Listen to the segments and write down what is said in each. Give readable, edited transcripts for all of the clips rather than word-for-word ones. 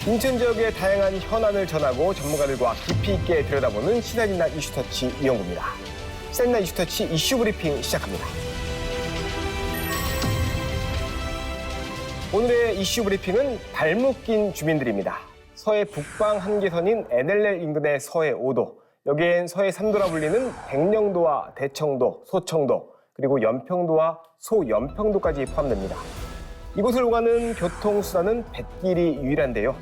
인천 지역의 다양한 현안을 전하고 전문가들과 깊이 있게 들여다보는 시사진단 이슈터치 이용구입니다. 시사진단 이슈터치 이슈 브리핑 시작합니다. 오늘의 이슈 브리핑은 발목 낀 주민들입니다. 서해 북방 한계선인 NLL 인근의 서해 5도, 여기엔 서해 3도라 불리는 백령도와 대청도, 소청도, 그리고 연평도와 소연평도까지 포함됩니다. 이곳을 오가는 교통수단은 뱃길이 유일한데요.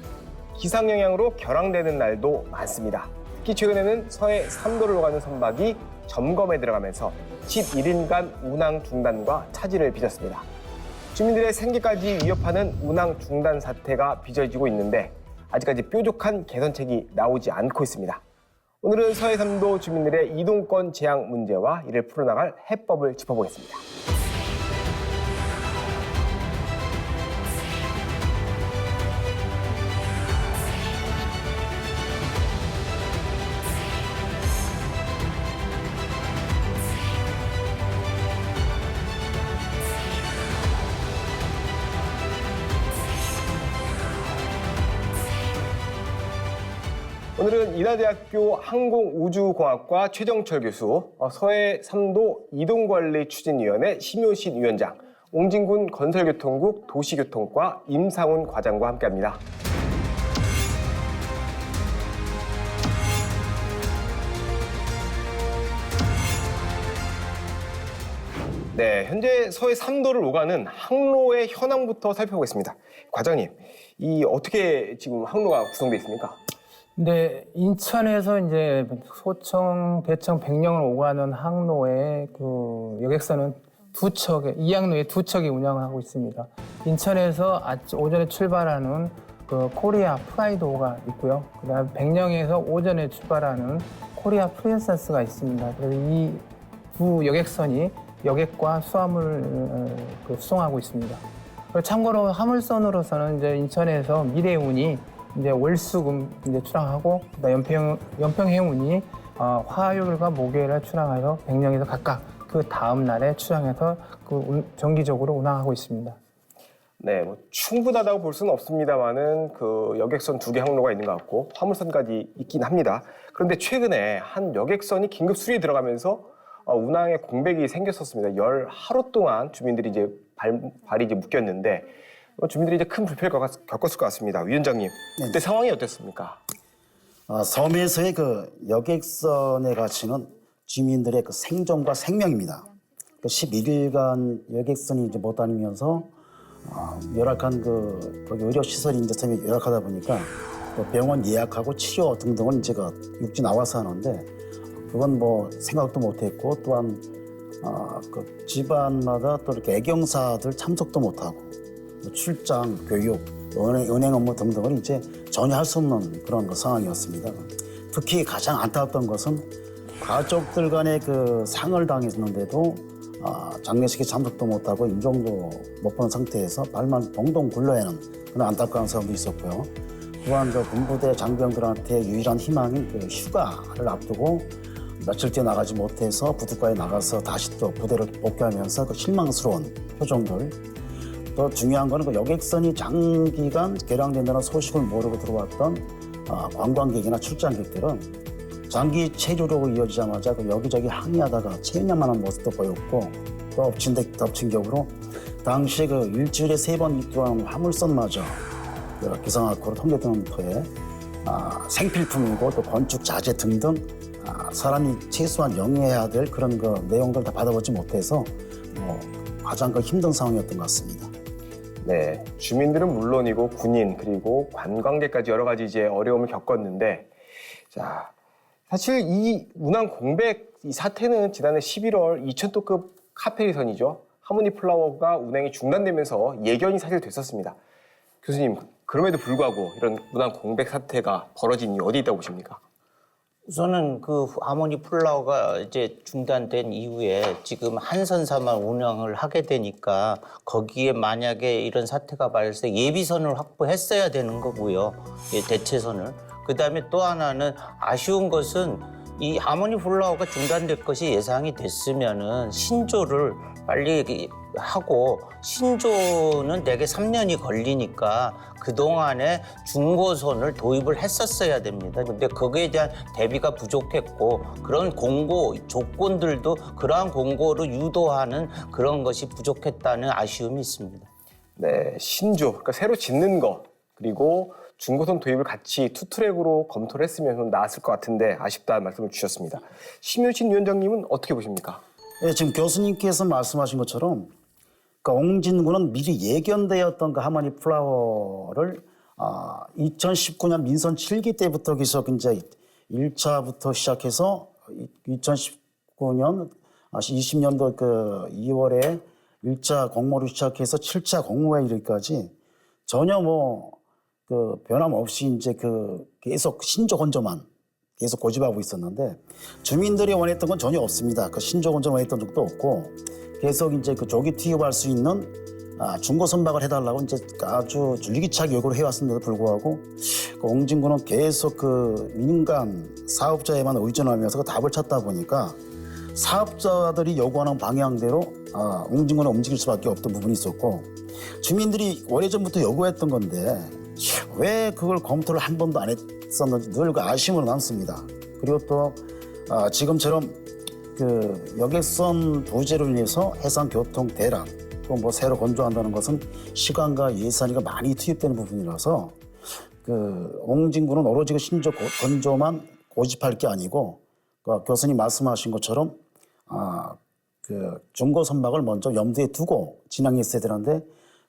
기상 영향으로 결항되는 날도 많습니다. 특히 최근에는 서해 3도를 오가는 선박이 점검에 들어가면서 11일간 운항 중단과 차질을 빚었습니다. 주민들의 생계까지 위협하는 운항 중단 사태가 빚어지고 있는데 아직까지 뾰족한 개선책이 나오지 않고 있습니다. 오늘은 서해 3도 주민들의 이동권 제한 문제와 이를 풀어나갈 해법을 짚어보겠습니다. 오늘은 인하대학교 항공우주공학과 최정철 교수, 서해 3도 이동관리추진위원회 심효신 위원장, 옹진군 건설교통국 도시교통과 임상훈 과장과 함께합니다. 네, 현재 서해 3도를 오가는 항로의 현황부터 살펴보겠습니다. 과장님, 이 어떻게 지금 항로가 구성되어 있습니까? 네, 인천에서 이제 소청, 대청, 백령을 오가는 항로에 그 여객선은 이 항로에 두 척이 운항을 하고 있습니다. 인천에서 오전에 출발하는 그 코리아 프라이도가 있고요. 그다음 백령에서 오전에 출발하는 코리아 프린세스가 있습니다. 그래서 이 두 여객선이 여객과 수화물을 수송하고 있습니다. 참고로 화물선으로서는 이제 인천에서 미래운이 이제 월수금 이제 출항하고 연평해운이 화요일과 목요일에 출항해서 백령에서 각각 그 다음 날에 출항해서 정기적으로 운항하고 있습니다. 네, 뭐 충분하다고 볼 수는 없습니다만은 그 여객선 2개 항로가 있는 것 같고 화물선까지 있긴 합니다. 그런데 최근에 한 여객선이 긴급 수리에 들어가면서 운항에 공백이 생겼었습니다. 열 하루 동안 주민들이 이제 발이 이제 묶였는데. 주민들이 이제 큰 불편을 겪었을 것 같습니다. 위원장님, 그때 상황이 어땠습니까? 섬에서의 그 여객선에 갇히는 주민들의 그 생존과 생명입니다. 그 11일간 여객선이 이제 못 다니면서 열악한 거기 의료 시설이 이제 섬에 열악하다 보니까 병원 예약하고 치료 등등은 제가 육지 나와서 하는데 그건 뭐 생각도 못했고 또한 그 집안마다 또 이렇게 애경사들 참석도 못하고. 출장, 교육, 은행 업무 등등을 이제 전혀 할 수 없는 그런 상황이었습니다. 특히 가장 안타까웠던 것은 가족들 간의 그 상을 당했는데도 장례식에 참석도 못하고 인종도 못 보는 상태에서 발만 동동 굴러야하는 그런 안타까운 사람도 있었고요. 또한 그 군부대 장병들한테 유일한 희망인 그 휴가를 앞두고 며칠째 나가지 못해서 부두과에 나가서 다시 또 부대를 복귀하면서 그 실망스러운 표정들. 더 중요한 거는 그 여객선이 장기간 개량된다는 소식을 모르고 들어왔던 관광객이나 출장객들은 장기 체류로 이어지자마자 그 여기저기 항의하다가 체념하는 모습도 보였고 또 덮친 격으로 당시 그 일주일에 3번 입주하는 화물선마저 그 기상학고로 통제되는 터에 생필품이고 또 건축 자재 등등 사람이 최소한 영위해야 될 그런 그 내용들 다 받아보지 못해서 가장 그 힘든 상황이었던 것 같습니다. 네, 주민들은 물론이고 군인 그리고 관광객까지 여러 가지 이제 어려움을 겪었는데, 자 사실 이 운항 공백 이 사태는 지난해 11월 2000도급 카페리선이죠. 하모니 플라워가 운행이 중단되면서 예견이 사실 됐었습니다. 교수님, 그럼에도 불구하고 이런 운항 공백 사태가 벌어진 이유 어디 있다고 보십니까? 우선은 그 하모니 플라워가 이제 중단된 이후에 지금 한선사만 운영을 하게 되니까 거기에 만약에 이런 사태가 발생 예비선을 확보했어야 되는 거고요. 예, 대체선을. 그다음에 또 하나는 아쉬운 것은 이 하모니 플라워가 중단될 것이 예상이 됐으면은 신조를 빨리 하고, 신조는 대개 3년이 걸리니까 그동안에 중고선을 도입을 했었어야 됩니다. 근데 거기에 대한 대비가 부족했고, 그런 공고 조건들도 그러한 공고로 유도하는 그런 것이 부족했다는 아쉬움이 있습니다. 네, 신조, 그러니까 새로 짓는 거, 그리고 중고선 도입을 같이 투트랙으로 검토를 했으면 좀 나았을 것 같은데 아쉽다는 말씀을 주셨습니다. 심효신 위원장님은 어떻게 보십니까? 네, 지금 교수님께서 말씀하신 것처럼 그러니까 옹진군은 미리 예견되었던 그 하모니 플라워를 2019년 민선 7기 때부터 계속 이제 1차부터 시작해서 2019년 20년도 그 2월에 1차 공모를 시작해서 7차 공모에 이르기까지 전혀 그 변함없이 이제 그 계속 신조 건조만 계속 고집하고 있었는데 주민들이 원했던 건 전혀 없습니다. 그 신조 건조 원했던 적도 없고 계속 이제 그 조기 투입할 수 있는 중고 선박을 해달라고 이제 아주 줄기차게 요구를 해왔음에도 불구하고 그 옹진군은 계속 그 민간 사업자에만 의존하면서 그 답을 찾다 보니까 사업자들이 요구하는 방향대로 옹진군은 움직일 수밖에 없던 부분이 있었고 주민들이 오래전부터 요구했던 건데 왜 그걸 검토를 한 번도 안 했었는지 늘 그 아쉬움으로 남습니다. 그리고 또 지금처럼 그 여객선 부재로 인해서 해상 교통 대란 또 새로 건조한다는 것은 시간과 예산이 많이 투입되는 부분이라서 그 옹진군은 오로지 그 신조 건조만 고집할 게 아니고 그 교수님 말씀하신 것처럼 그 중고 선박을 먼저 염두에 두고 진행했어야 되는데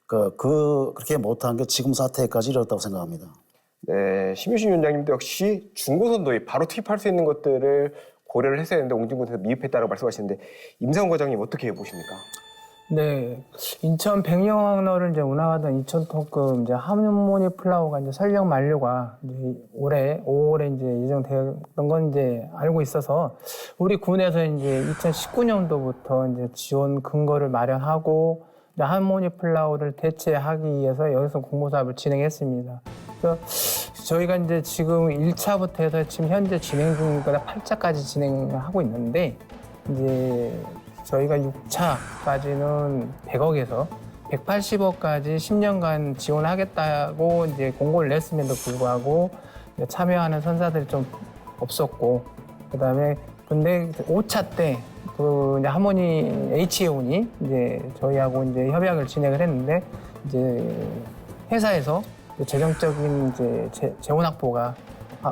그렇게 못한 게 지금 사태까지 이르렀다고 생각합니다. 네, 심효신 위원장님도 역시 중고선 도입 바로 투입할 수 있는 것들을 고려를 했어야 했는데 옹진군에서 미흡했다고 말씀하시는데 임상훈 과장님 어떻게 보십니까? 네, 인천 백령항로를 이제 운항하던 2,000톤급 이제 하모니 플라워가 이제 설령 만료가 이제 올해 5월에 이제 예정되었던 건 이제 알고 있어서 우리 군에서 이제 2019년도부터 이제 지원 근거를 마련하고 이제 하모니 플라워를 대체하기 위해서 여기서 공모 사업을 진행했습니다. 그래서 저희가 이제 지금 1차부터 해서 지금 현재 진행 중이거나 8차까지 진행하고 있는데 이제 저희가 6차까지는 100억에서 180억까지 10년간 지원하겠다고 이제 공고를 냈음에도 불구하고 참여하는 선사들이 좀 없었고 그다음에 근데 5차 때 그 하모니 HA온이 이제 저희하고 이제 협약을 진행을 했는데 이제 회사에서 재정적인 이제 재원 확보가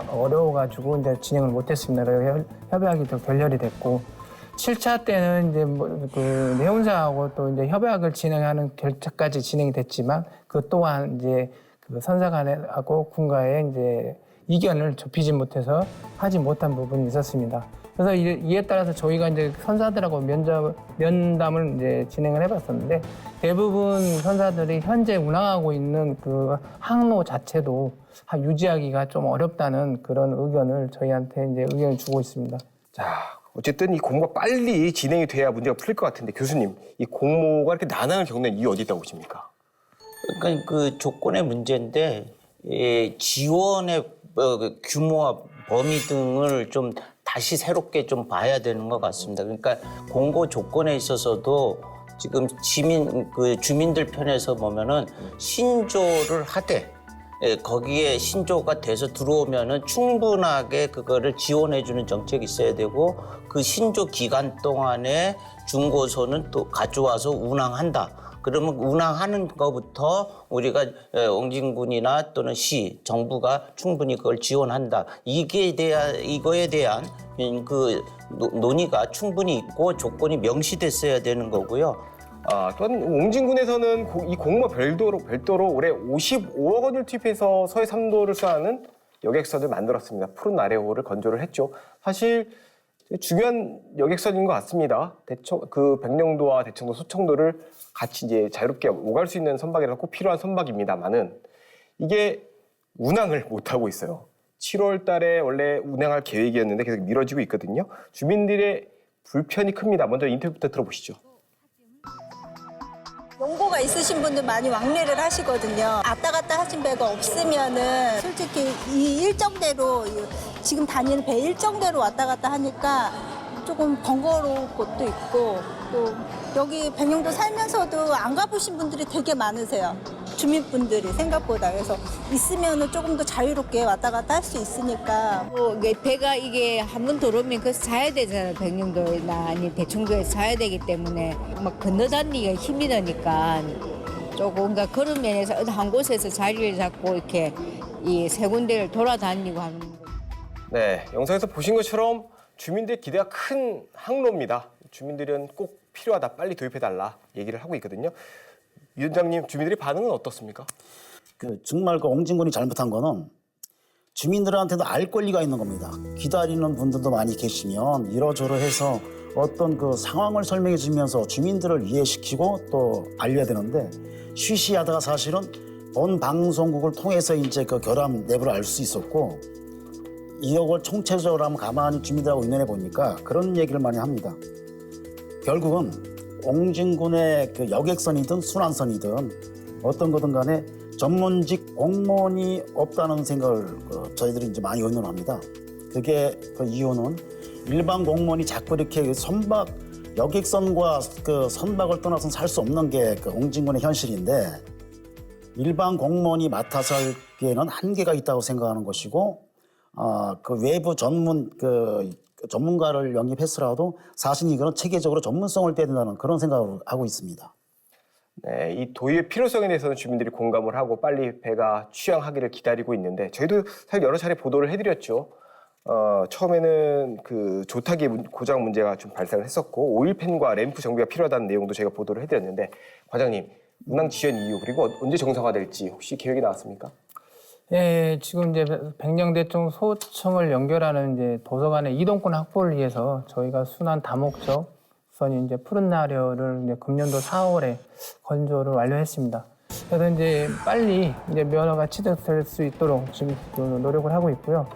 어려워가지고 이제 진행을 못했습니다. 그래서 협약이 또 결렬이 됐고 7차 때는 이제 그 해운사하고 또 이제 협약을 진행하는 결차까지 진행이 됐지만 그 또한 이제 그 선사관하고 군과의 이제 이견을 좁히지 못해서 하지 못한 부분이 있었습니다. 그래서 이에 따라서 저희가 이제 선사들하고 면담을 이제 진행을 해봤었는데 대부분 선사들이 현재 운항하고 있는 그 항로 자체도 유지하기가 좀 어렵다는 그런 의견을 저희한테 이제 의견을 주고 있습니다. 자, 어쨌든 이 공모가 빨리 진행이 돼야 문제가 풀릴 것 같은데 교수님, 이 공모가 이렇게 난항을 겪는 이유 어디 있다고 보십니까? 그러니까 그 조건의 문제인데 지원의 규모와 범위 등을 좀 다시 새롭게 좀 봐야 되는 것 같습니다. 그러니까 공고 조건에 있어서도 지금 주민들 편에서 보면은 신조를 하되 거기에 신조가 돼서 들어오면은 충분하게 그거를 지원해주는 정책이 있어야 되고 그 신조 기간 동안에 중고선은 또 가져와서 운항한다. 그러면 운항하는 것부터 우리가 옹진군이나 또는 시, 정부가 충분히 그걸 지원한다. 이거에 대한 그 논의가 충분히 있고 조건이 명시됐어야 되는 거고요. 또한 옹진군에서는 이 공모 별도로 올해 55억 원을 투입해서 서해 3도를 수하는 여객선을 만들었습니다. 푸른 아레호를 건조를 했죠. 사실 중요한 여객선인 것 같습니다. 그 백령도와 대청도, 소청도를 같이 이제 자유롭게 오갈 수 있는 선박이라서 꼭 필요한 선박입니다만은 이게 운항을 못 하고 있어요. 7월 달에 원래 운항할 계획이었는데 계속 미뤄지고 있거든요. 주민들의 불편이 큽니다. 먼저 인터뷰부터 들어보시죠. 연고가 있으신 분들 많이 왕래를 하시거든요. 왔다 갔다 하신 배가 없으면은 솔직히 이 일정대로 지금 다니는 배 일정대로 왔다 갔다 하니까 조금 번거로운 곳도 있고 또 여기 백령도 살면서도 안 가보신 분들이 되게 많으세요. 주민분들이 생각보다. 그래서 있으면은 조금 더 자유롭게 왔다 갔다 할 수 있으니까. 이게 배가 이게 한 번 들어오면 거기서 자야 되잖아요. 백령도나 아니 대청도에서 자야 되기 때문에 막 건너다니기가 힘이 드니까 조금 그러니까 그런 면에서 어디 한 곳에서 자리를 잡고 이렇게 이 세 군데를 돌아다니고 하는 거. 네, 영상에서 보신 것처럼 주민들의 기대가 큰 항로입니다. 주민들은 꼭 필요하다, 빨리 도입해달라 얘기를 하고 있거든요. 위원장님, 주민들의 반응은 어떻습니까? 정말 옹진군이 잘못한 거는 주민들한테도 알 권리가 있는 겁니다. 기다리는 분들도 많이 계시면 이러저러해서 어떤 상황을 설명해 주면서 주민들을 이해시키고 또 알려야 되는데 쉬쉬하다가 사실은 본 방송국을 통해서 이제 결함 내부를 알 수 있었고 이걸 총체적으로 한번 가만히 주민들하고 의논해 보니까 그런 얘기를 많이 합니다. 결국은 옹진군의 여객선이든 순환선이든 어떤 거든 간에 전문직 공무원이 없다는 생각을 저희들이 이제 많이 의논합니다. 그게 이유는 일반 공무원이 자꾸 이렇게 선박 여객선과 선박을 떠나서는 살 수 없는 게 옹진군의 현실인데 일반 공무원이 맡아서 하기에는 한계가 있다고 생각하는 것이고 외부 전문가를 영입했으라도 사실 이거는 체계적으로 전문성을 떼야 된다는 그런 생각을 하고 있습니다. 네, 이 도입의 필요성에 대해서는 주민들이 공감을 하고 빨리 배가 취항하기를 기다리고 있는데 저희도 사실 여러 차례 보도를 해드렸죠. 처음에는 조타기 고장 문제가 좀 발생을 했었고 오일팬과 램프 정비가 필요하다는 내용도 저희가 보도를 해드렸는데 과장님, 운항 지연 이유 그리고 언제 정상화될지 혹시 계획이 나왔습니까? 예, 지금 이제 백령대청 소청을 연결하는 이제 도서관의 이동권 확보를 위해서 저희가 순환 다목적선이 이제 푸른 나려를 이제 금년도 4월에 건조를 완료했습니다. 그래서 이제 빨리 이제 면허가 취득될 수 있도록 지금 노력을 하고 있고요.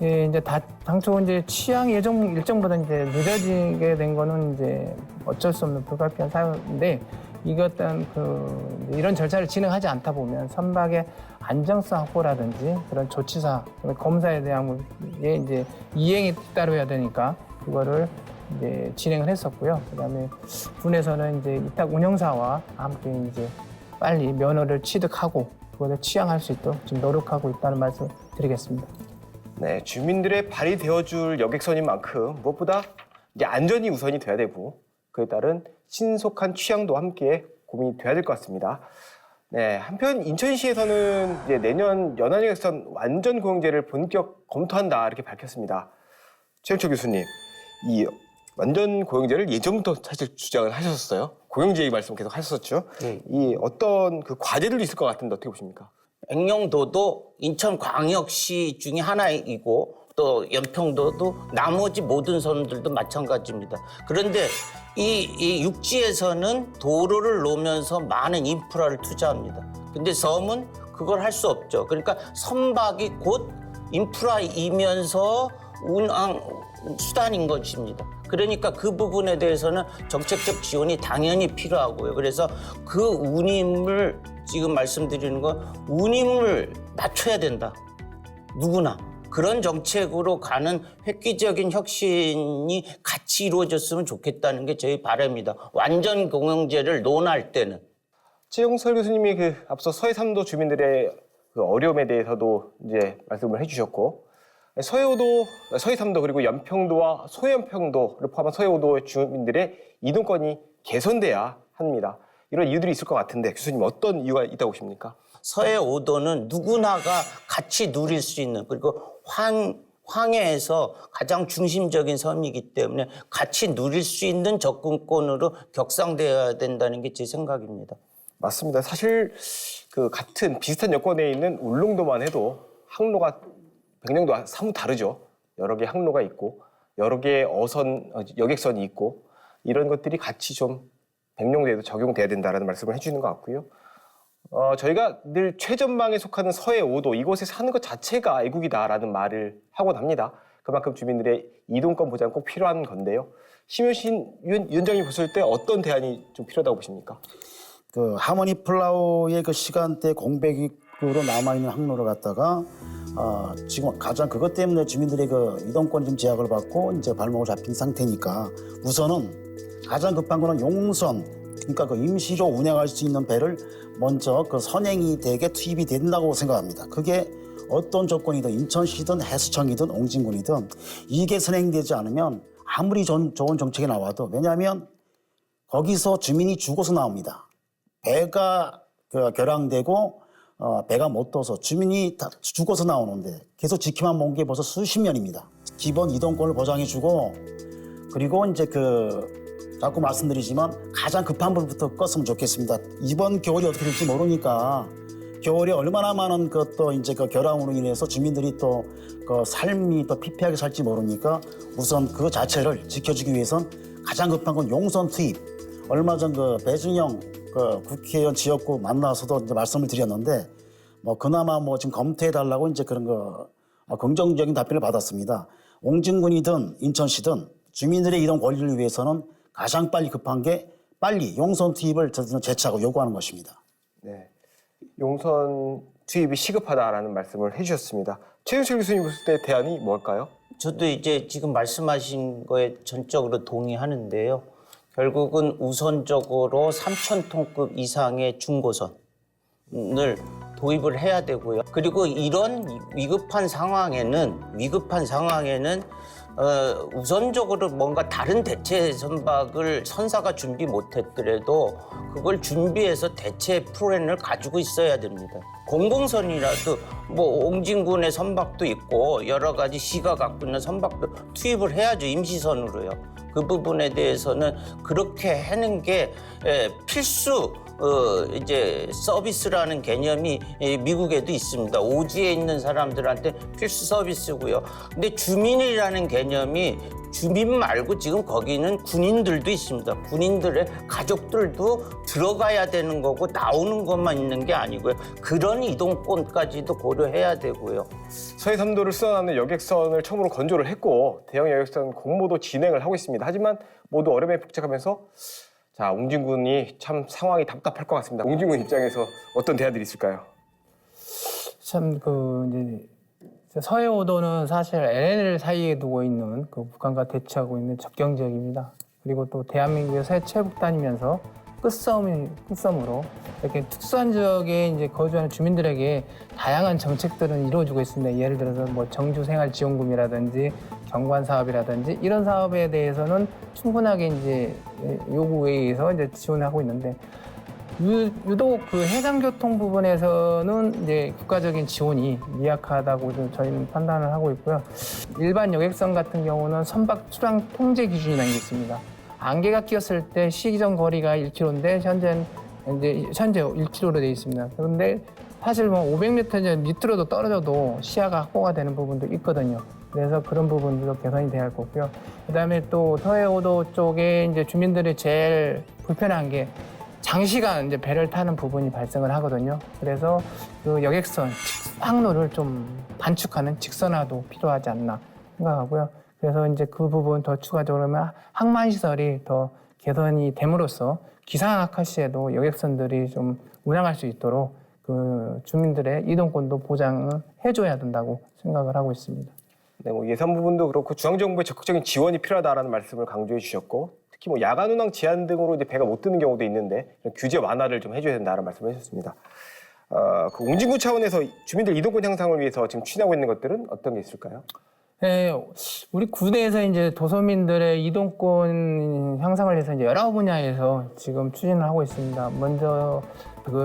예, 이제 당초 이제 취항 예정 일정보다 이제 늦어지게 된 거는 이제 어쩔 수 없는 불가피한 사유인데 이것은 이런 절차를 진행하지 않다 보면 선박의 안정성 확보라든지 그런 조치사, 검사에 대한 이제 이행이 따르야 되니까 그거를 이제 진행을 했었고요. 그다음에 군에서는 이제 이탁 운영사와 함께 이제 빨리 면허를 취득하고 그것을 취항할 수 있도록 지금 노력하고 있다는 말씀 드리겠습니다. 네, 주민들의 발이 되어줄 여객선인 만큼 무엇보다 이제 안전이 우선이 돼야 되고 그에 따른 신속한 취항도 함께 고민이 돼야 될 것 같습니다. 네, 한편 인천시에서는 이제 내년 연안여객선 완전 고용제를 본격 검토한다 이렇게 밝혔습니다. 최영철 교수님, 이 완전 고용제를 예전부터 사실 주장을 하셨어요. 고용제 말씀 계속 하셨었죠. 이 어떤 과제들도 있을 것 같은데 어떻게 보십니까? 백령도도 인천광역시 중에 하나이고 또 연평도도 나머지 모든 선들도 마찬가지입니다. 그런데 이 육지에서는 도로를 놓으면서 많은 인프라를 투자합니다. 근데 섬은 그걸 할 수 없죠. 그러니까 선박이 곧 인프라이면서 운항 수단인 것입니다. 그러니까 그 부분에 대해서는 정책적 지원이 당연히 필요하고요. 그래서 그 운임을 지금 말씀드리는 건 운임을 낮춰야 된다. 누구나. 그런 정책으로 가는 획기적인 혁신이 같이 이루어졌으면 좋겠다는 게 저희 바람입니다. 완전 공영제를 논할 때는. 최영철 교수님이 앞서 서해 3도 주민들의 어려움에 대해서도 이제 말씀을 해주셨고 서해 3도 그리고 연평도와 소연평도를 포함한 서해 5도의 주민들의 이동권이 개선돼야 합니다. 이런 이유들이 있을 것 같은데 교수님 어떤 이유가 있다고 보십니까? 서해 5도는 누구나가 같이 누릴 수 있는 그리고 황해에서 가장 중심적인 섬이기 때문에 같이 누릴 수 있는 접근권으로 격상되어야 된다는 게 제 생각입니다. 맞습니다. 사실 같은 비슷한 여건에 있는 울릉도만 해도 항로가 백령도와 사뭇 다르죠. 여러 개의 항로가 있고 여러 개의 여객선이 있고 이런 것들이 같이 좀 백령도에도 적용돼야 된다는 말씀을 해주는 것 같고요. 저희가 늘 최전방에 속하는 서해 5도 이곳에 사는 것 자체가 애국이다라는 말을 하곤 합니다. 그만큼 주민들의 이동권 보장은 꼭 필요한 건데요. 심효신 위원장이 보실 때 어떤 대안이 좀 필요하다고 보십니까? 하모니 플라워의 시간대 공백으로 남아있는 항로를 갖다가 지금 가장 그것 때문에 주민들의 그 이동권이 좀 제약을 받고 이제 발목을 잡힌 상태니까 우선은 가장 급한 거는 용선, 그러니까 그 임시로 운행할 수 있는 배를 먼저 그 선행이 되게 투입이 된다고 생각합니다. 그게 어떤 조건이든 인천시든 해수청이든 옹진군이든 이게 선행되지 않으면 아무리 좋은 정책이 나와도, 왜냐하면 거기서 주민이 죽어서 나옵니다. 배가 결항되고 배가 못 떠서 주민이 다 죽어서 나오는데 계속 지켜만 본 게 벌써 수십 년입니다. 기본 이동권을 보장해주고, 그리고 이제 자꾸 말씀드리지만 가장 급한 불부터 껐으면 좋겠습니다. 이번 겨울이 어떻게 될지 모르니까 겨울에 얼마나 많은 이제 결항으로 인해서 주민들이 또 삶이 또 피폐하게 살지 모르니까 우선 그 자체를 지켜주기 위해선 가장 급한 건 용선 투입. 얼마 전 배준영 국회의원 지역구 만나서도 이제 말씀을 드렸는데 그나마 지금 검토해달라고 이제 그런 긍정적인 답변을 받았습니다. 옹진군이든 인천시든 주민들의 이동 권리를 위해서는 가장 빨리 급한 게 빨리 용선 투입을 재차하고 요구하는 것입니다. 네, 용선 투입이 시급하다라는 말씀을 해주셨습니다. 최윤철 교수님 봤을 때 대안이 뭘까요? 저도 이제 지금 말씀하신 거에 전적으로 동의하는데요. 결국은 우선적으로 3,000톤급 이상의 중고선을 도입을 해야 되고요. 그리고 이런 위급한 상황에는 우선적으로 뭔가 다른 대체 선박을 선사가 준비 못했더라도 그걸 준비해서 대체 프로그램을 가지고 있어야 됩니다. 공공선이라도 옹진군의 선박도 있고 여러 가지 시가 갖고 있는 선박도 투입을 해야죠. 임시선으로요. 그 부분에 대해서는 그렇게 하는 게 필수 이제 서비스라는 개념이 미국에도 있습니다. 오지에 있는 사람들한테 필수 서비스고요. 근데 주민이라는 개념이 주민 말고 지금 거기는 군인들도 있습니다. 군인들의 가족들도 들어가야 되는 거고 나오는 것만 있는 게 아니고요. 그런 이동권까지도 고려해야 되고요. 서해 3도를 수선하는 여객선을 처음으로 건조를 했고 대형 여객선 공모도 진행을 하고 있습니다. 하지만 모두 어려움에 북적하면서 옹진군이 참 상황이 답답할 것 같습니다. 옹진군 입장에서 어떤 대안들이 있을까요? 참 이제 서해 5도는 사실 LNL 사이에 두고 있는 북한과 대치하고 있는 접경 지역입니다. 그리고 또 대한민국의 서해 최북단이면서 끝섬으로 이렇게 특수한 지역에 이제 거주하는 주민들에게 다양한 정책들은 이루어지고 있습니다. 예를 들어서 정주생활지원금이라든지 경관 사업이라든지 이런 사업에 대해서는 충분하게 이제 요구에 의해서 이제 지원하고 있는데 유독 해상교통 부분에서는 이제 국가적인 지원이 미약하다고 저희는 판단을 하고 있고요. 일반 여객선 같은 경우는 선박 출항 통제 기준이라는 게 있습니다. 안개가 끼었을 때 시기적 거리가 1km인데 현재 1km로 되어 있습니다. 그런데 사실 500m 밑으로도 떨어져도 시야가 확보가 되는 부분도 있거든요. 그래서 그런 부분도 개선이 돼야 할 거고요. 그다음에 또 서해 5도 쪽에 이제 주민들이 제일 불편한 게 장시간 이제 배를 타는 부분이 발생을 하거든요. 그래서 여객선 항로를 좀 단축하는 직선화도 필요하지 않나 생각하고요. 그래서 이제 그 부분 더 추가적으로 항만 시설이 더 개선이 됨으로써 기상악화 시에도 여객선들이 좀 운항할 수 있도록 주민들의 이동권도 보장을 해줘야 된다고 생각을 하고 있습니다. 네, 예산 부분도 그렇고 중앙정부의 적극적인 지원이 필요하다라는 말씀을 강조해 주셨고 특히 야간 운항 제한 등으로 이제 배가 못 뜨는 경우도 있는데 규제 완화를 좀 해줘야 된다는 말씀을 해주셨습니다. 옹진군 차원에서 주민들 이동권 향상을 위해서 지금 추진하고 있는 것들은 어떤 게 있을까요? 네, 우리 군대에서 이제 도서민들의 이동권 향상을 위해서 이제 여러 분야에서 지금 추진을 하고 있습니다. 먼저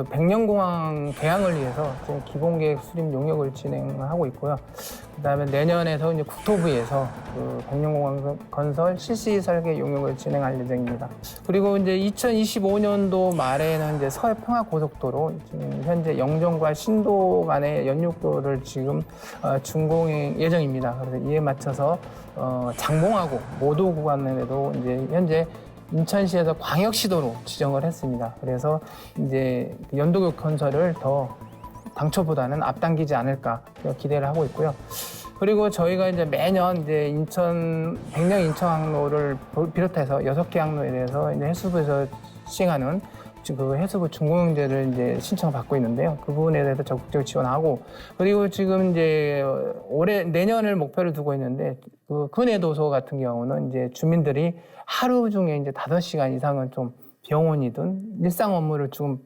백령공항 개항을 위해서 지금 기본계획 수립 용역을 진행하고 있고요. 그다음에 내년에서 이제 국토부에서 백령공항 건설 실시 설계 용역을 진행할 예정입니다. 그리고 이제 2025년도 말에는 이제 서해 평화고속도로 지금 현재 영종과 신도 간의 연육도를 지금 준공 예정입니다. 그래서 이에 맞춰서 장봉하고 모도 구간에도 이제 현재 인천시에서 광역시도로 지정을 했습니다. 그래서 이제 연도교 건설을 더 당초보다는 앞당기지 않을까 기대를 하고 있고요. 그리고 저희가 이제 매년 이제 백령 인천 항로를 비롯해서 6개 항로에 대해서 이제 해수부에서 시행하는 그 해수부 준공영제를 이제 신청받고 있는데요. 그 부분에 대해서 적극적으로 지원하고 그리고 지금 이제 내년을 목표를 두고 있는데 그 근해도서 같은 경우는 이제 주민들이 하루 중에 이제 5시간 이상은 좀 병원이든 일상 업무를 좀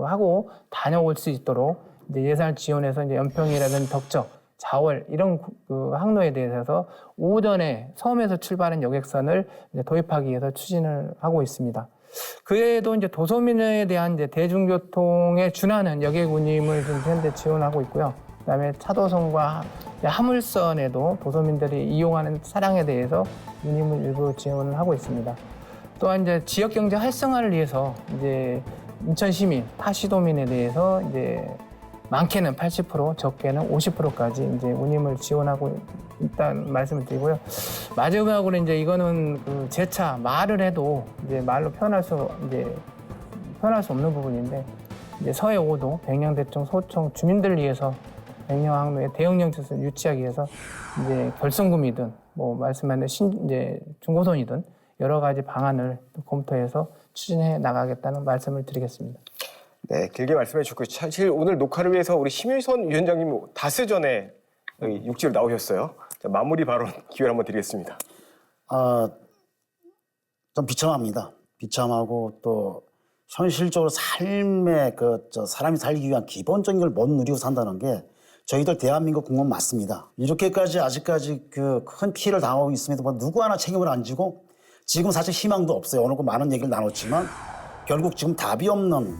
하고 다녀올 수 있도록 이제 예산을 지원해서 이제 연평이라든 덕적, 자월 이런 그 항로에 대해서 오전에 섬에서 출발한 여객선을 이제 도입하기 위해서 추진을 하고 있습니다. 그래도 이제 도소민에 대한 이제 대중교통에 준하는 여객 운임을 지금 현재 지원하고 있고요. 그다음에 차도선과 화물선에도 도소민들이 이용하는 차량에 대해서 운임을 일부 지원을 하고 있습니다. 또한 이제 지역 경제 활성화를 위해서 이제 인천 시민, 타시도민에 대해서 이제 많게는 80%, 적게는 50%까지 이제 운임을 지원하고 있다는 말씀을 드리고요. 마지막으로 이제 이거는 그 제차 말을 해도 이제 말로 표현할 수 없는 부분인데 이제 서해 5도, 백령, 대청, 소청 주민들을 위해서 백령 항로의 대응령 체제를 유치하기 위해서 이제 결성금이든 뭐 말씀하신 이제 중고선이든 여러 가지 방안을 검토해서 추진해 나가겠다는 말씀을 드리겠습니다. 네, 길게 말씀해 주셨고 사실 오늘 녹화를 위해서 우리 심일선 위원장님 닷새 전에 여기 육지로 나오셨어요. 자, 마무리 발언 기회를 한번 드리겠습니다. 좀 비참합니다. 비참하고 또 현실적으로 삶의 사람이 살기 위한 기본적인 걸 못 누리고 산다는 게 저희들 대한민국 국민 맞습니다. 이렇게까지 아직까지 그 큰 피해를 당하고 있음에도 뭐 누구 하나 책임을 안 지고 지금 사실 희망도 없어요. 오늘 많은 얘기를 나눴지만 결국 지금 답이 없는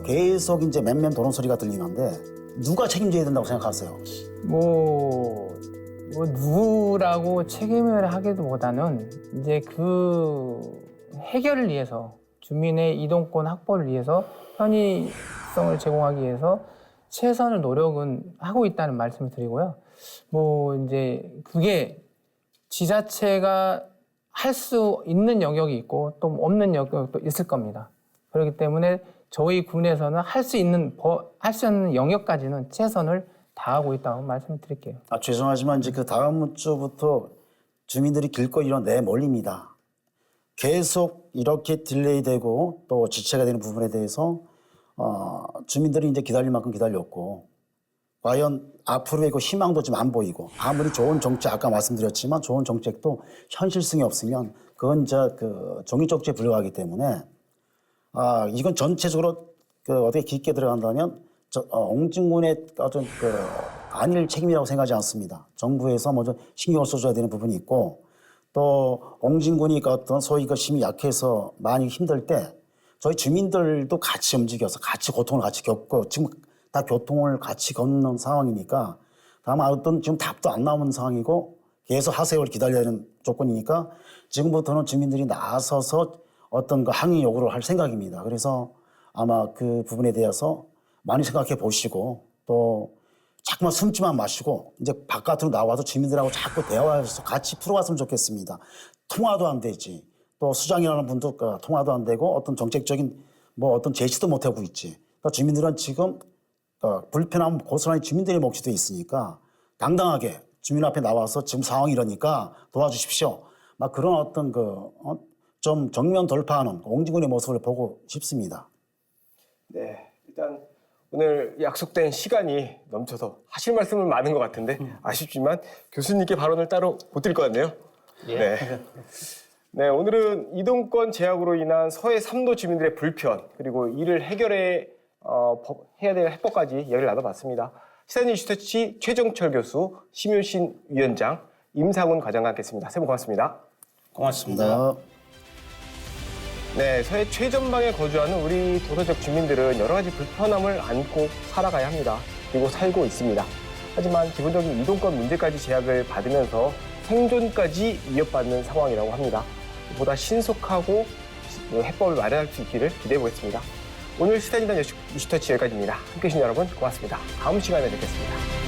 계속 이제 맴맴 도는 소리가 들리는데 누가 책임져야 된다고 생각하세요? 뭐 누구라고 책임을 하기보다는 이제 그 해결을 위해서 주민의 이동권 확보를 위해서 편의성을 제공하기 위해서 최선의 노력은 하고 있다는 말씀을 드리고요. 뭐 이제 그게 지자체가 할 수 있는 영역이 있고 또 없는 영역도 있을 겁니다. 그렇기 때문에 저희 군에서는 할 수 있는 영역까지는 최선을 다하고 있다고 말씀드릴게요. 죄송하지만 이제 그 다음 주부터 주민들이 길거리로 내몰립니다. 계속 이렇게 딜레이되고 또 지체가 되는 부분에 대해서 주민들이 이제 기다릴 만큼 기다렸고 과연 앞으로의 그 희망도 좀 안 보이고 아무리 좋은 정책 아까 말씀드렸지만 좋은 정책도 현실성이 없으면 그건 이제 그 종이쪽지에 불과하기 때문에 이건 전체적으로 어떻게 깊게 들어간다면 옹진군의 어떤 안일 책임이라고 생각하지 않습니다. 정부에서 먼저 신경을 써줘야 되는 부분이 있고 또 옹진군이 어떤 소위 힘이 약해서 많이 힘들 때 저희 주민들도 같이 움직여서 같이 고통을 같이 겪고 지금 다 교통을 같이 걷는 상황이니까 다만 어떤 지금 답도 안 나오는 상황이고 계속 하세요를 기다려야 하는 조건이니까 지금부터는 주민들이 나서서 어떤 항의 요구를 할 생각입니다. 그래서 아마 그 부분에 대해서 많이 생각해 보시고 또 자꾸만 숨지만 마시고 이제 바깥으로 나와서 주민들하고 자꾸 대화해서 같이 풀어갔으면 좋겠습니다. 통화도 안 되지. 또 수장이라는 분도 통화도 안 되고 어떤 정책적인 어떤 제시도 못 하고 있지. 그러니까 주민들은 지금 불편함 고스란히 주민들의 몫이 있으니까 당당하게 주민 앞에 나와서 지금 상황이 이러니까 도와주십시오. 막 그런 어떤 좀 정면 돌파하는 옹진군의 모습을 보고 싶습니다. 네, 일단 오늘 약속된 시간이 넘쳐서 하실 말씀은 많은 것 같은데 아쉽지만 교수님께 발언을 따로 못 드릴 것 같네요. 네. 네, 오늘은 이동권 제약으로 인한 서해 3도 주민들의 불편 그리고 이를 해야 될 해법까지 이야기를 나눠봤습니다. 시사인 이슈터치 최정철 교수, 심윤신 위원장, 임상훈 과장과 함께했습니다. 세 분 고맙습니다. 고맙습니다. 네, 서해 최전방에 거주하는 우리 도서적 주민들은 여러 가지 불편함을 안고 살아가야 합니다. 그리고 살고 있습니다. 하지만 기본적인 이동권 문제까지 제약을 받으면서 생존까지 위협받는 상황이라고 합니다. 보다 신속하고 해법을 마련할 수 있기를 기대해 보겠습니다. 오늘 시사인단 이슈터치 여기까지입니다. 함께해 주신 여러분 고맙습니다. 다음 시간에 뵙겠습니다.